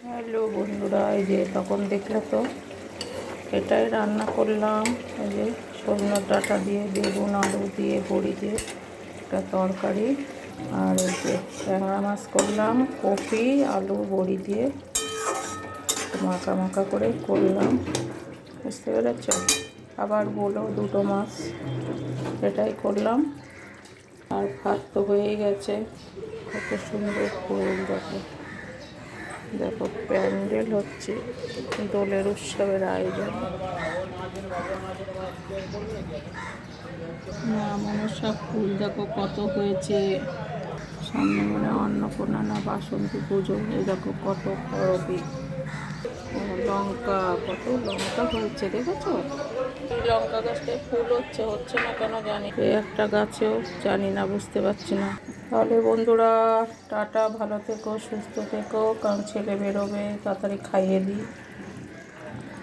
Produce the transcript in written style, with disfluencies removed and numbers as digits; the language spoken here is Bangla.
হ্যালো বন্ধুরা, এই যে তখন দেখলে তো এটাই রান্না করলাম। এই যে সজনে ডাঁটা দিয়ে, বেগুন আলু দিয়ে, বড়ি দিয়ে একটা তরকারি। আর এই যে ট্যাংরা মাছ করলাম, কপি আলু বড়ি দিয়ে মাখা মাখা করে করলাম। বুঝতে পেরেছ? আবার বলো দুটো মাছ, এটাই করলাম। আর ভাত তো হয়েই গেছে। কত সুন্দর ফুল দেখো, দেখো প্যান্ডেল হচ্ছে, দোলের উৎসবের আয়োজন। না মনসা ফুল দেখো কত হয়েছে। সামনে মনে অন্নপূর্ণা না বাসন্তী পুজো। এই দেখো কত করবি, লঙ্কা, কত লঙ্কা হয়েছে দেখেছো? এই লঙ্কা গাছটায় ফুল হচ্ছে না কেন জানি। এই একটা গাছেও জানি না, বুঝতে পারছি না। তাহলে বন্ধুরা টাটা, ভালো থেকো, সুস্থ থেকো, কারণ ছেলে বেরোবে, তাড়াতাড়ি খাইয়ে দিই।